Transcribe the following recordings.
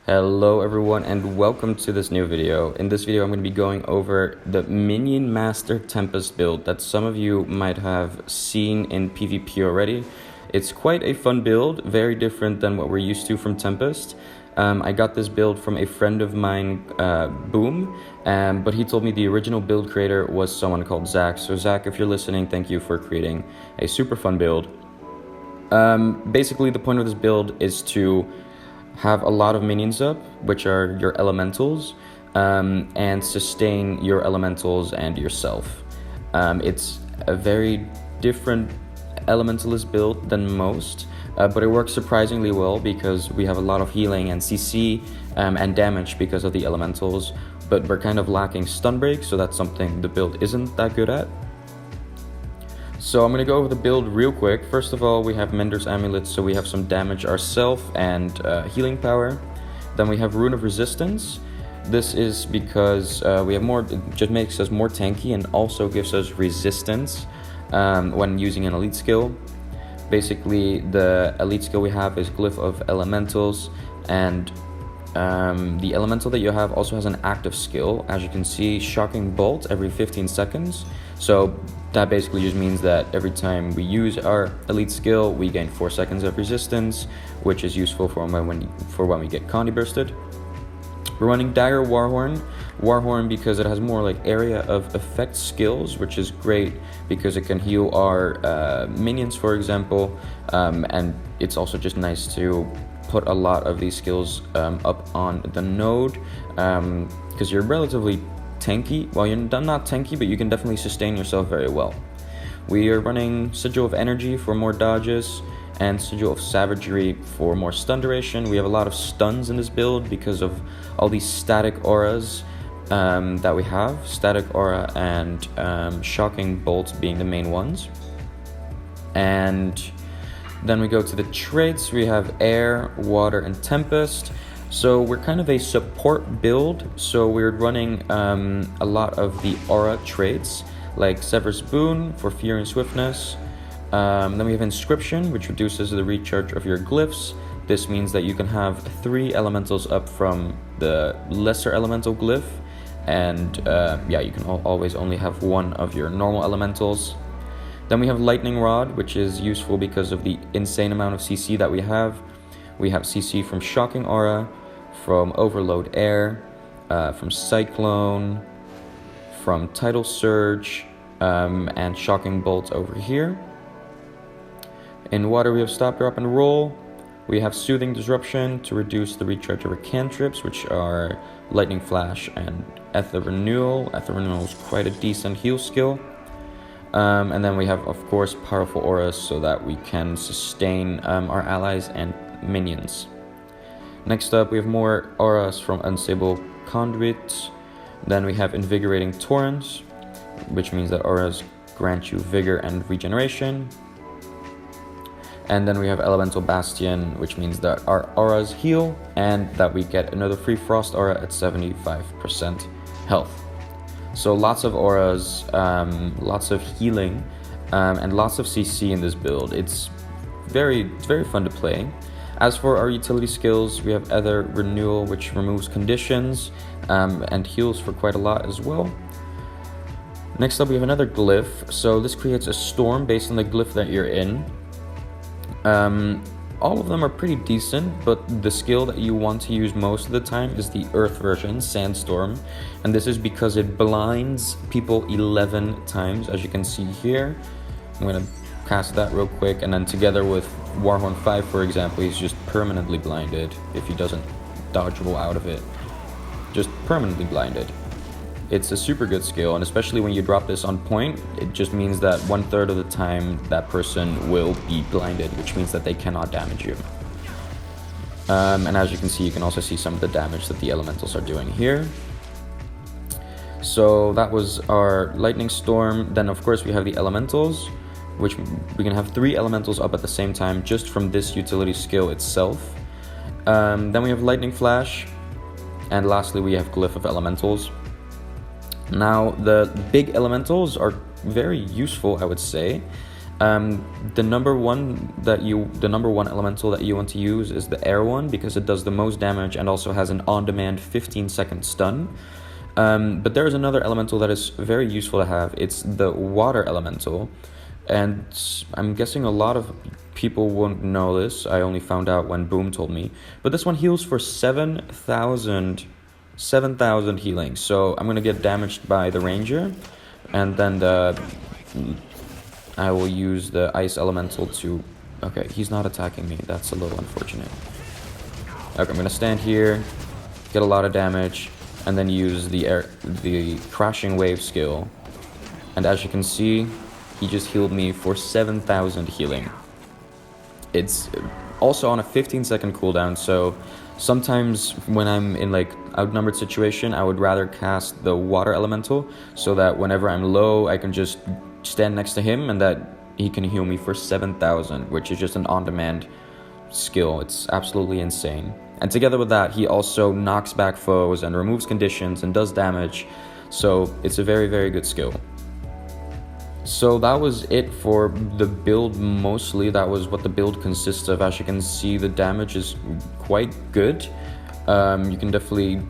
Hello everyone and welcome to this new video. In this video I'm going to be going over the Minion Master Tempest build that some of you might have seen in PvP already. It's quite a fun build, very different than what we're used to from Tempest. I got this build from a friend of mine, Boom, but he told me the original build creator was someone called Zach. So Zach, if you're listening, thank you for creating a super fun build. Basically the point of this build is to have a lot of minions up, which are your elementals, and sustain your elementals and yourself. It's a very different elementalist build than most, but it works surprisingly well because we have a lot of healing and CC and damage because of the elementals, but we're kind of lacking stun break, so that's something the build isn't that good at. So I'm going to go over the build real quick. First of all, we have Mender's Amulet, so we have some damage ourselves and healing power. Then we have Rune of Resistance. This is because we have more, it just makes us more tanky and also gives us resistance when using an elite skill. Basically, the elite skill we have is Glyph of Elementals, and the elemental that you have also has an active skill. As you can see, Shocking Bolt every 15 seconds. So that basically just means that every time we use our elite skill, we gain 4 seconds of resistance, which is useful for when we get Condi bursted. We're running Dire Warhorn because it has more like area of effect skills, which is great because it can heal our minions, for example, and it's also just nice to put a lot of these skills up on the node because you're relatively tanky. Well, you're not tanky, but you can definitely sustain yourself very well. We are running Sigil of Energy for more dodges and Sigil of Savagery for more stun duration. We have a lot of stuns in this build because of all these static auras that we have. Static aura and Shocking Bolt being the main ones. And then we go to the traits. We have Air, Water, and Tempest. So we're kind of a support build, so we're running a lot of the aura traits, like Sever's Boon for Fear and Swiftness. Then we have Inscription, which reduces the recharge of your glyphs. This means that you can have 3 elementals up from the lesser elemental glyph, and yeah, you can always only have 1 of your normal elementals. Then we have Lightning Rod, which is useful because of the insane amount of CC that we have. We have CC from Shocking Aura, from Overload Air, from Cyclone, from Tidal Surge, and Shocking Bolt over here. In water we have Stop, Drop, and Roll. We have Soothing Disruption to reduce the recharge of our cantrips, which are Lightning Flash and Ether Renewal. Ether Renewal is quite a decent heal skill. And then we have, of course, Powerful Auras so that we can sustain our allies and minions. Next up, we have more auras from Unstable Conduit. Then we have Invigorating Torrents, which means that auras grant you vigor and regeneration. And then we have Elemental Bastion, which means that our auras heal and that we get another free Frost aura at 75% health. So lots of auras, lots of healing, and lots of CC in this build. It's very fun to play. As for our utility skills, we have Ether Renewal, which removes conditions and heals for quite a lot as well. Next up, we have another glyph. So this creates a storm based on the glyph that you're in. All of them are pretty decent, but the skill that you want to use most of the time is the Earth version, Sandstorm. And this is because it blinds people 11 times, as you can see here. I'm going to cast that real quick, and then together with Warhorn 5, for example, he's just permanently blinded if he doesn't dodge roll out of it. Just permanently blinded. It's a super good skill, and especially when you drop this on point, it just means that 1/3 of the time that person will be blinded, which means that they cannot damage you. And as you can see, you can also see some of the damage that the elementals are doing here. So that was our Lightning Storm. Then of course we have the elementals, which we can have 3 elementals up at the same time just from this utility skill itself. Then we have Lightning Flash, and lastly we have Glyph of Elementals. Now the big elementals are very useful, I would say. The number one elemental that you want to use is the air one, because it does the most damage and also has an on-demand 15-second stun. But there is another elemental that is very useful to have. It's the water elemental, and I'm guessing a lot of people won't know this. I only found out when Boom told me. But this one heals for 7,000 healing. So I'm gonna get damaged by the ranger, and then I will use the ice elemental to... Okay, he's not attacking me. That's a little unfortunate. Okay, I'm gonna stand here, get a lot of damage, and then use the crashing wave skill. And as you can see, he just healed me for 7,000 healing. It's also on a 15-second cooldown, so sometimes when I'm in like outnumbered situation, I would rather cast the water elemental so that whenever I'm low, I can just stand next to him and that he can heal me for 7,000, which is just an on-demand skill. It's absolutely insane. And together with that, he also knocks back foes and removes conditions and does damage, so it's a very, very good skill. So that was it for the build mostly. That was what the build consists of. As you can see, the damage is quite good. You can definitely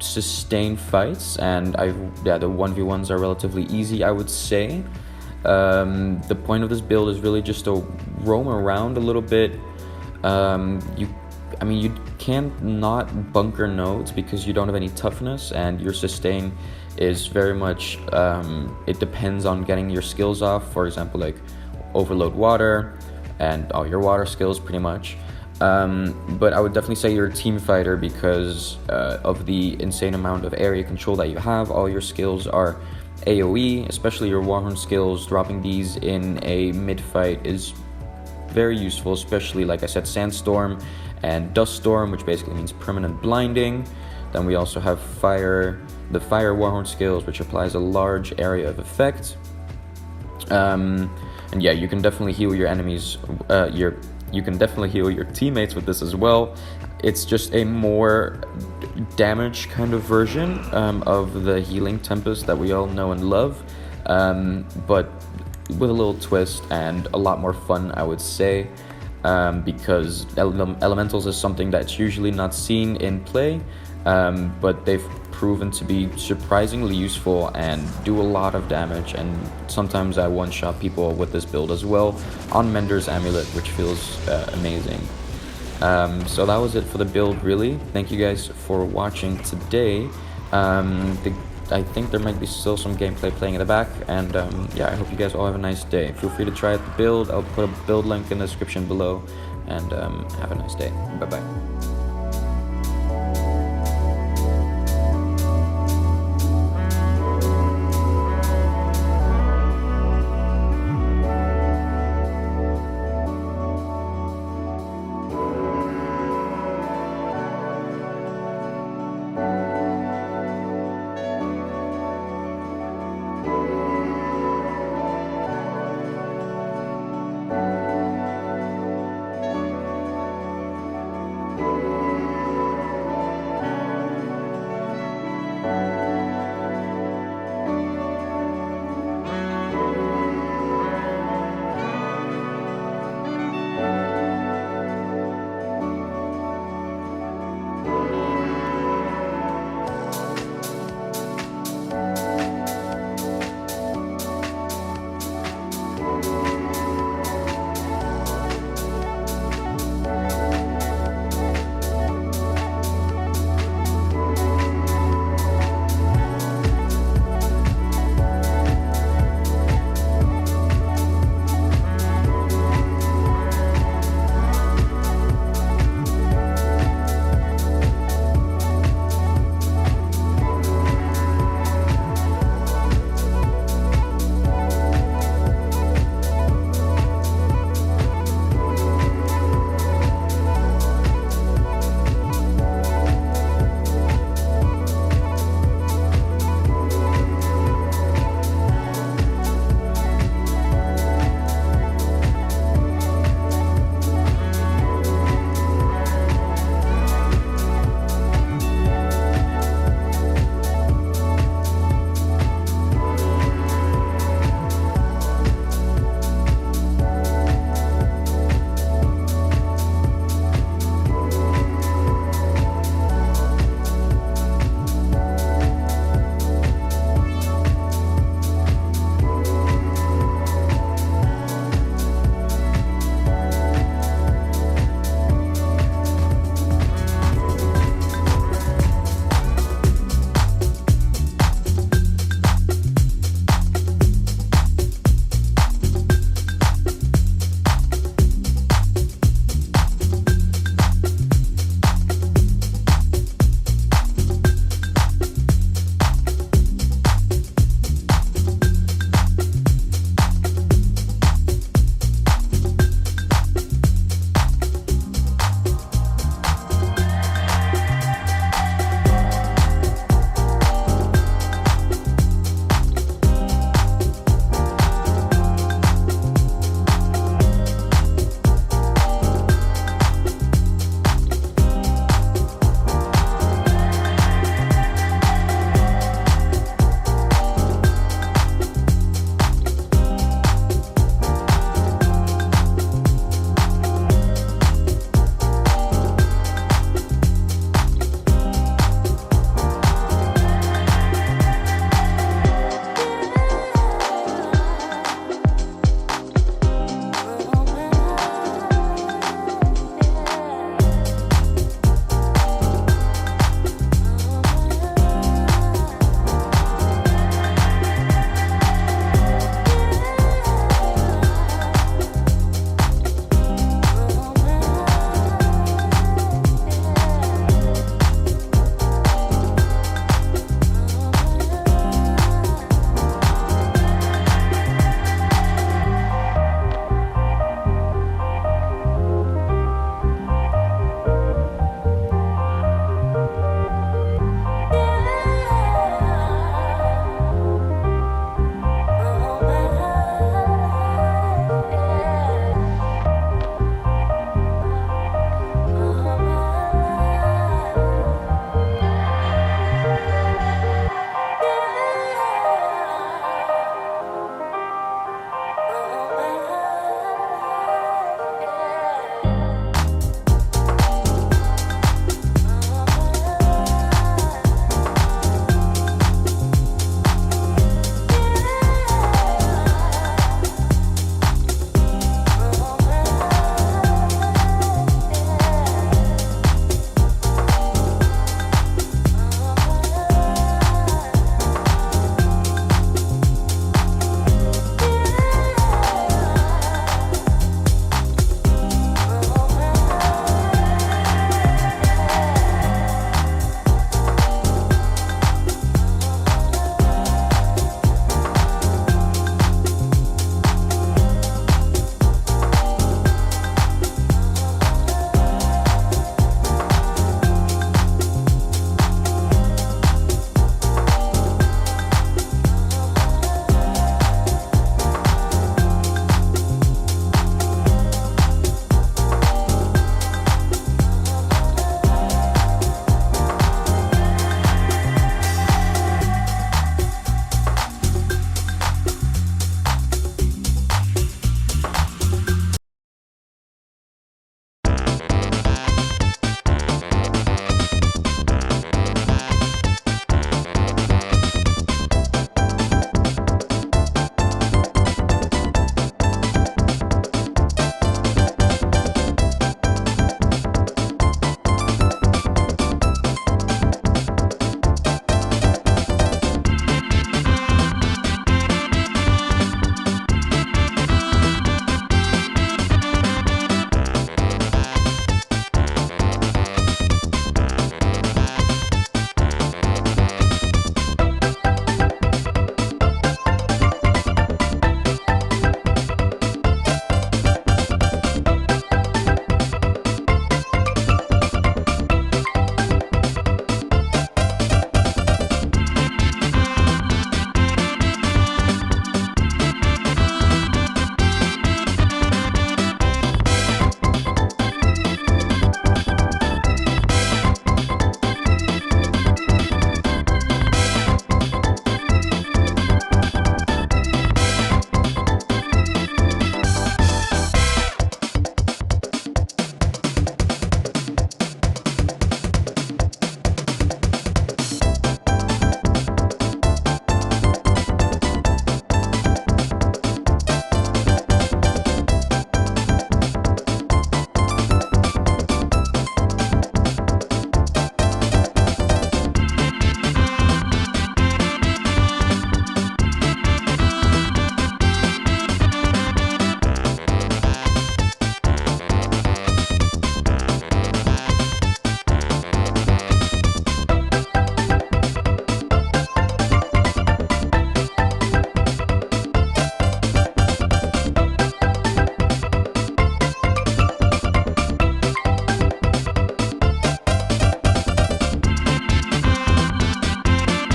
sustain fights, and the 1v1s are relatively easy, I would say. The point of this build is really just to roam around a little bit. You can't not bunker nodes because you don't have any toughness, and your sustain is very much, it depends on getting your skills off. For example, like overload water and all your water skills pretty much. But I would definitely say you're a team fighter because of the insane amount of area control that you have. All your skills are AoE, especially your Warhorn skills. Dropping these in a mid-fight is very useful, especially, like I said, Sandstorm and Dust Storm, which basically means permanent blinding. Then we also have the Fire Warhorn skills, which applies a large area of effect. And yeah, you can definitely heal your enemies, you can definitely heal your teammates with this as well. It's just a more damage kind of version of the healing Tempest that we all know and love, but with a little twist and a lot more fun, I would say, because elementals is something that's usually not seen in play, but they've proven to be surprisingly useful and do a lot of damage, and sometimes I one-shot people with this build as well on Mender's Amulet, which feels amazing. So that was it for the build, really. Thank you guys for watching today. I think there might be still some gameplay playing in the back, and yeah, I hope you guys all have a nice day. Feel free to try out the build. I'll put a build link in the description below, and have a nice day. Bye bye.